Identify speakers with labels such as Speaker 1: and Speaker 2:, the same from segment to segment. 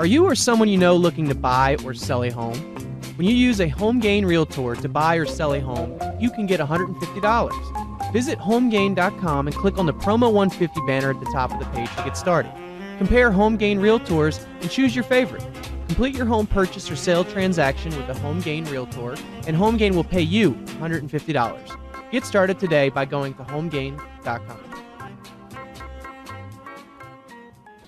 Speaker 1: Are you or someone you know looking to buy or sell a home? When you use a HomeGain Realtor to buy or sell a home, you can get $150. Visit homegain.com and click on the Promo 150 banner at the top of the page to get started. Compare HomeGain Realtors and choose your favorite. Complete your home purchase or sale transaction with a HomeGain Realtor, and HomeGain will pay you $150. Get started today by going to homegain.com.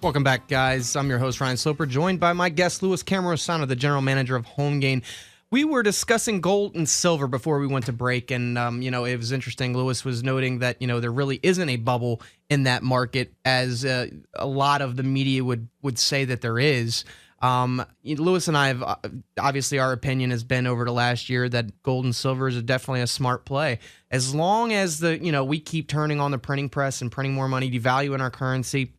Speaker 1: Welcome back, guys. I'm your host, Ryan Sloper, joined by my guest, Louis Cammarosano, the general manager of HomeGain. We were discussing gold and silver before we went to break, and it was interesting. Louis was noting that there really isn't a bubble in that market, as a lot of the media would say that there is. Louis and I have, obviously, our opinion has been over the last year that gold and silver is definitely a smart play, as long as we keep turning on the printing press and printing more money, devaluing our currency.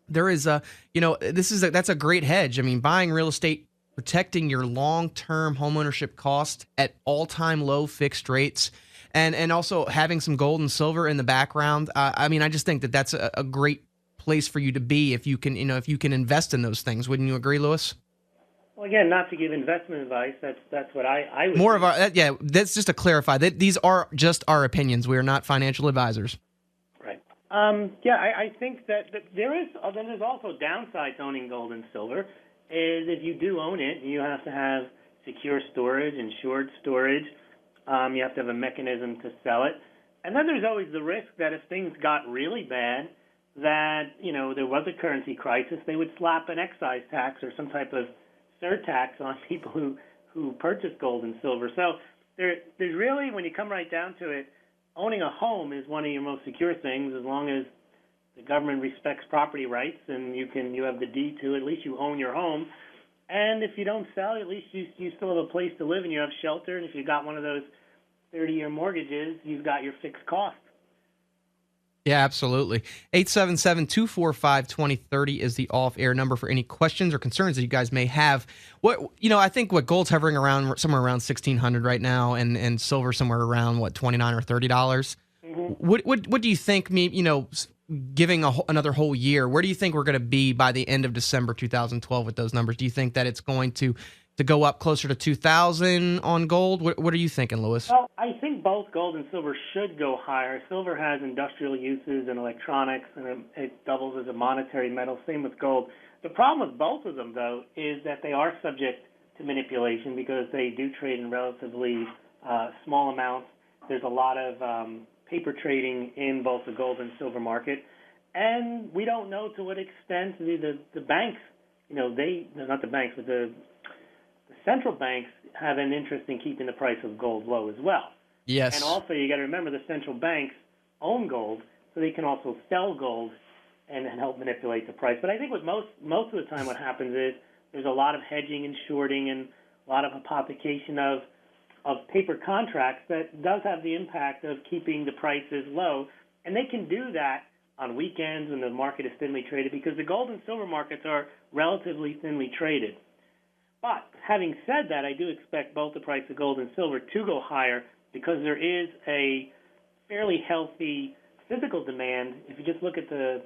Speaker 1: There is that's a great hedge. I mean, buying real estate, protecting your long-term homeownership cost at all-time low fixed rates, and also having some gold and silver in the background. I just think that that's a great place for you to be if you can invest in those things. Wouldn't you agree, Louis?
Speaker 2: Well, again, not to give investment advice. That's what I would.
Speaker 1: More do. That's just to clarify that these are just our opinions. We are not financial advisors.
Speaker 2: I think that there's also downsides to owning gold and silver. Is if you do own it, you have to have secure storage, insured storage. You have to have a mechanism to sell it. And then there's always the risk that if things got really bad, that, there was a currency crisis, they would slap an excise tax or some type of surtax on people who purchase gold and silver. So there's really, when you come right down to it, owning a home is one of your most secure things, as long as the government respects property rights and you have the deed to it. At least you own your home. And if you don't sell, at least you still have a place to live and you have shelter. And if you got one of those 30-year mortgages, you've got your fixed costs.
Speaker 1: Yeah, absolutely. 877-245-2030 is the off-air number for any questions or concerns that you guys may have. I think gold's hovering around somewhere around $1,600 right now, and silver somewhere around $29 or $30. Mm-hmm. What do you think? Giving another whole year, where do you think we're going to be by the end of December 2012 with those numbers? Do you think that it's going to go up closer to 2,000 on gold? What are you thinking, Louis?
Speaker 2: Well, I think both gold and silver should go higher. Silver has industrial uses and electronics, and it doubles as a monetary metal. Same with gold. The problem with both of them, though, is that they are subject to manipulation because they do trade in relatively small amounts. There's a lot of paper trading in both the gold and silver market, and we don't know to what extent the banks, not the banks, but the central banks have an interest in keeping the price of gold low as well.
Speaker 1: Yes.
Speaker 2: And also, you got to remember the central banks own gold, so they can also sell gold and help manipulate the price. But I think most of the time what happens is there's a lot of hedging and shorting and a lot of hypothecation of paper contracts that does have the impact of keeping the prices low. And they can do that on weekends when the market is thinly traded because the gold and silver markets are relatively thinly traded. But having said that, I do expect both the price of gold and silver to go higher because there is a fairly healthy physical demand. If you just look at the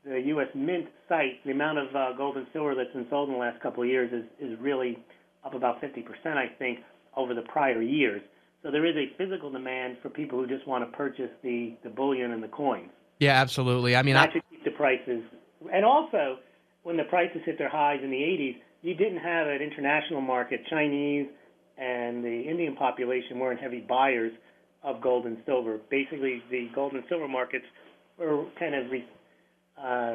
Speaker 2: U.S. Mint site, the amount of gold and silver that's been sold in the last couple of years is really up about 50%, I think, over the prior years. So there is a physical demand for people who just want to purchase the bullion and the coins.
Speaker 1: Yeah, absolutely.
Speaker 2: That should keep the prices. And also, when the prices hit their highs in the 80s, you didn't have an international market. Chinese and the Indian population weren't heavy buyers of gold and silver. Basically, the gold and silver markets were kind of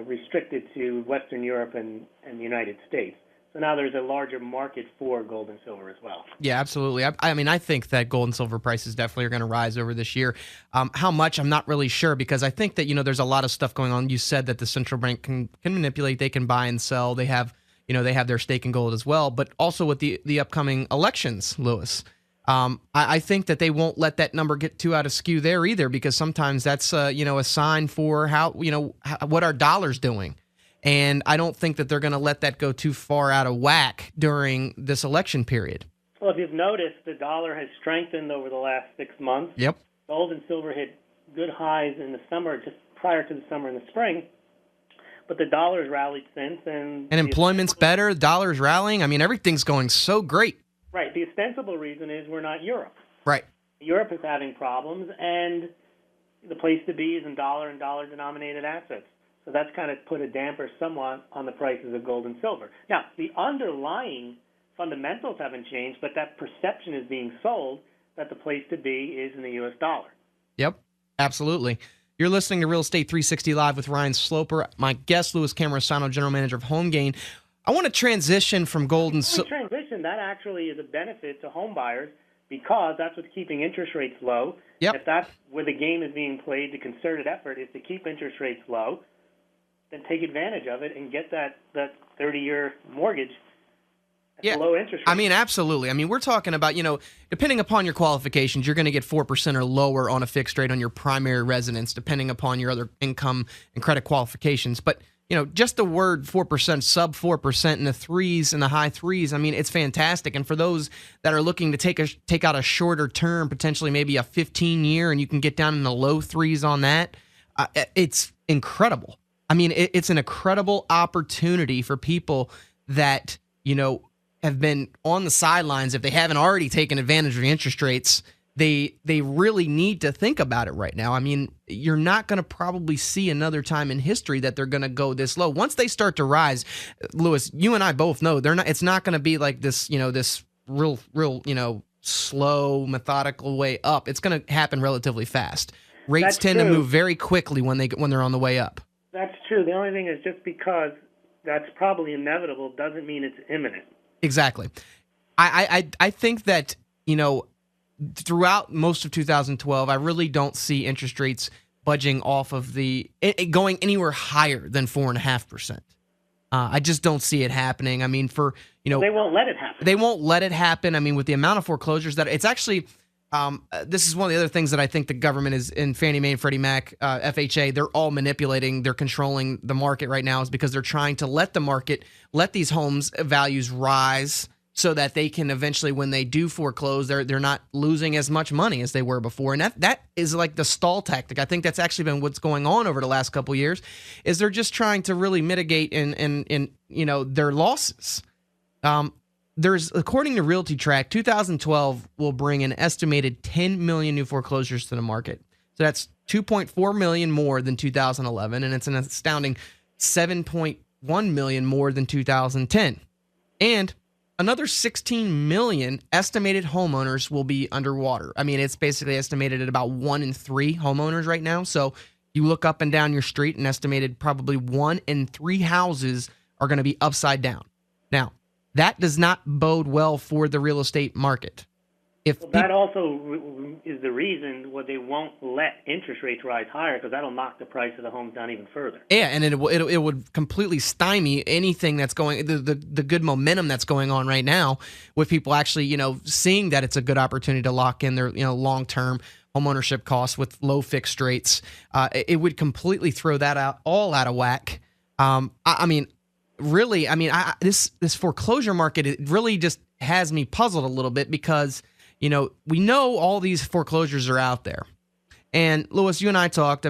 Speaker 2: restricted to Western Europe and the United States. So now there's a larger market for gold and silver as well.
Speaker 1: Yeah, absolutely. I think that gold and silver prices definitely are going to rise over this year. How much, I'm not really sure, because I think that, there's a lot of stuff going on. You said that the central bank can manipulate. They can buy and sell. They have their stake in gold as well. But also with the upcoming elections, Louis, I think that they won't let that number get too out of skew there either, because sometimes that's a sign for what our dollar's doing. And I don't think that they're going to let that go too far out of whack during this election period.
Speaker 2: Well, if you've noticed, the dollar has strengthened over the last 6 months.
Speaker 1: Yep.
Speaker 2: Gold and silver hit good highs in the summer, just prior to the summer and the spring, but the dollar's rallied since, and
Speaker 1: employment's better. The dollar's rallying. I mean, everything's going so great.
Speaker 2: Right. The ostensible reason is we're not Europe.
Speaker 1: Right.
Speaker 2: Europe is having problems, and the place to be is in dollar and dollar-denominated assets. So that's kind of put a damper somewhat on the prices of gold and silver. Now, the underlying fundamentals haven't changed, but that perception is being sold that the place to be is in the U.S. dollar.
Speaker 1: Yep, absolutely. You're listening to Real Estate 360 Live with Ryan Sloper. My guest, Louis Cammarosano, General Manager of HomeGain. I want to transition from gold and silver.
Speaker 2: Transition, that actually is a benefit to home buyers because that's what's keeping interest rates low.
Speaker 1: Yep.
Speaker 2: If that's where the game is being played, the concerted effort is to keep interest rates low, then take advantage of it and get that 30-year mortgage at low interest rate.
Speaker 1: I mean, absolutely. I mean, we're talking about, depending upon your qualifications, you're going to get 4% or lower on a fixed rate on your primary residence, depending upon your other income and credit qualifications. But just the word 4%, sub 4% in the threes, in the high threes, I mean, it's fantastic. And for those that are looking to take out a shorter term, potentially maybe a 15-year, and you can get down in the low threes on that, it's incredible. I mean, it's an incredible opportunity for people that, have been on the sidelines. If they haven't already taken advantage of the interest rates, they really need to think about it right now. I mean, you're not going to probably see another time in history that they're going to go this low. Once they start to rise, Louis, you and I both know it's not going to be like this, this real, slow, methodical way up. It's going to happen relatively fast. Rates tend to move very quickly when they're on the way up. That's
Speaker 2: true. The only thing is just because that's probably inevitable doesn't mean it's imminent.
Speaker 1: Exactly. I think that, throughout most of 2012, I really don't see interest rates budging off of going anywhere higher than 4.5%. I just don't see it happening. I mean, they
Speaker 2: won't let it happen.
Speaker 1: They won't let it happen. I mean, with the amount of foreclosures that it's actually, this is one of the other things that I think the government is in Fannie Mae and Freddie Mac, FHA, they're all manipulating, they're controlling the market right now is because they're trying to let these homes values rise so that they can eventually, when they do foreclose, they're not losing as much money as they were before. And that is like the stall tactic. I think that's actually been what's going on over the last couple of years, is they're just trying to really mitigate in their losses. According to Realty Track, 2012 will bring an estimated 10 million new foreclosures to the market. So that's 2.4 million more than 2011, and it's an astounding 7.1 million more than 2010. And another 16 million estimated homeowners will be underwater. I mean, it's basically estimated at about 1 in 3 homeowners right now. So you look up and down your street, and estimated probably 1 in 3 houses are going to be upside down. Now, that does not bode well for the real estate market.
Speaker 2: That also is the reason why they won't let interest rates rise higher, because that'll knock the price of the homes down even further.
Speaker 1: Yeah, and it would completely stymie anything that's going, the good momentum that's going on right now with people actually, seeing that it's a good opportunity to lock in their, long-term homeownership costs with low fixed rates. It would completely throw that all out of whack. This foreclosure market, it really just has me puzzled a little bit because, we know all these foreclosures are out there. And Louis, you and I talked,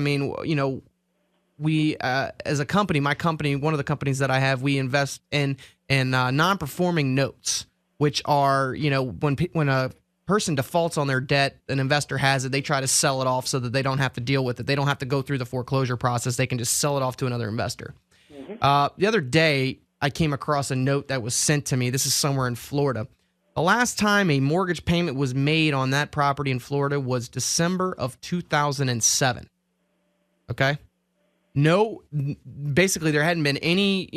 Speaker 1: we, as a company, my company, one of the companies that I have, we invest in non-performing notes, which are, when a person defaults on their debt, an investor has it, they try to sell it off so that they don't have to deal with it. They don't have to go through the foreclosure process. They can just sell it off to another investor. The other day, I came across a note that was sent to me. This is somewhere in Florida. The last time a mortgage payment was made on that property in Florida was December of 2007. Okay? Basically, there hadn't been any,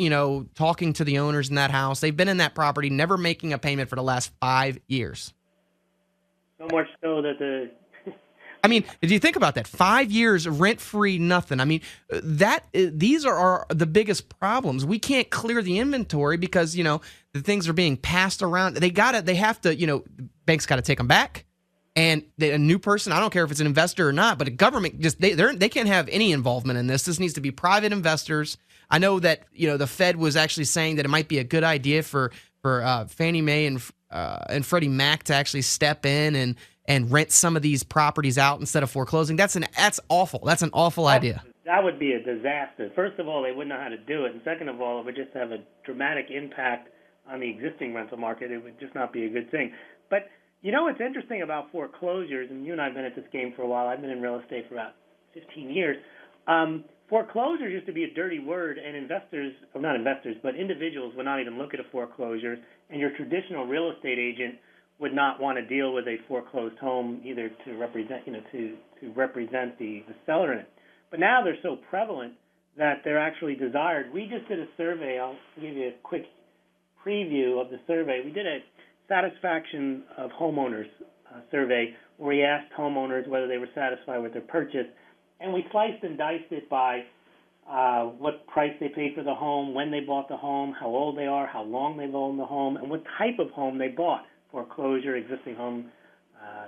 Speaker 1: talking to the owners in that house. They've been in that property, never making a payment for the last 5 years.
Speaker 2: So much so that
Speaker 1: did you think about that? 5 years rent-free, nothing. I mean, these are the biggest problems. We can't clear the inventory because, the things are being passed around. They have to, banks got to take them back. And a new person, I don't care if it's an investor or not, but a government, they can't have any involvement in this. This needs to be private investors. I know that, the Fed was actually saying that it might be a good idea for Fannie Mae and Freddie Mac to actually step in and rent some of these properties out instead of foreclosing. That's awful. That's an awful idea.
Speaker 2: That would be a disaster. First of all, they wouldn't know how to do it, and second of all, it would just have a dramatic impact on the existing rental market. It would just not be a good thing. But you know what's interesting about foreclosures, and you and I have been at this game for a while. I've been in real estate for about 15 years. Foreclosures used to be a dirty word, and investors, well, not investors, but individuals would not even look at a foreclosure, and your traditional real estate agent would not want to deal with a foreclosed home either to represent, to represent the seller in it. But now they're so prevalent that they're actually desired. We just did a survey. I'll give you a quick preview of the survey. We did a satisfaction of homeowners survey where we asked homeowners whether they were satisfied with their purchase, and we sliced and diced it by what price they paid for the home, when they bought the home, how old they are, how long they've owned the home, and what type of home they bought, foreclosure, existing home,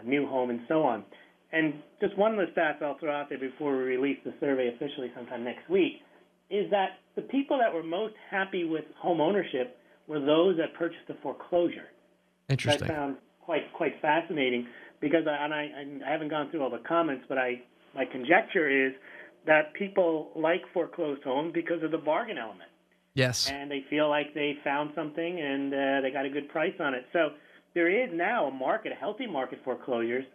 Speaker 2: new home, and so on. And just one of the stats I'll throw out there before we release the survey officially sometime next week is that the people that were most happy with home ownership were those that purchased a foreclosure.
Speaker 1: Interesting.
Speaker 2: That I found quite fascinating because I haven't gone through all the comments, but my conjecture is that people like foreclosed homes because of the bargain element.
Speaker 1: Yes.
Speaker 2: And they feel like they found something and they got a good price on it. So there is now a market, a healthy market for foreclosures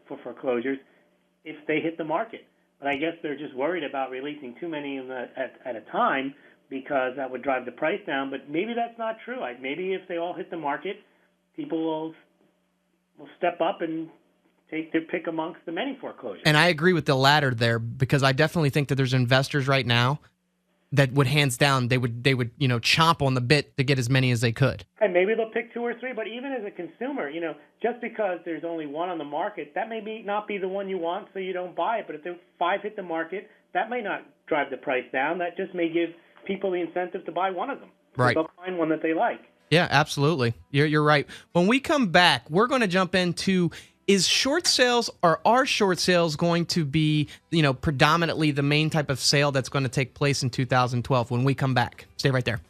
Speaker 2: if they hit the market. But I guess they're just worried about releasing too many at a time because that would drive the price down. But maybe that's not true. Maybe if they all hit the market, people will step up and take their pick amongst the many foreclosures.
Speaker 1: And I agree with the latter there because I definitely think that there's investors right now that would hands down they would chomp on the bit to get as many as they could.
Speaker 2: And maybe they'll pick 2 or 3, but even as a consumer, just because there's only one on the market, that may not be the one you want, so you don't buy it. But if there 5 hit the market, that may not drive the price down. That just may give people the incentive to buy one of them.
Speaker 1: Right.
Speaker 2: They'll find one that they like.
Speaker 1: Yeah, absolutely. You're right. When we come back, we're going to jump into are short sales going to be, predominantly the main type of sale that's going to take place in 2012 when we come back? Stay right there.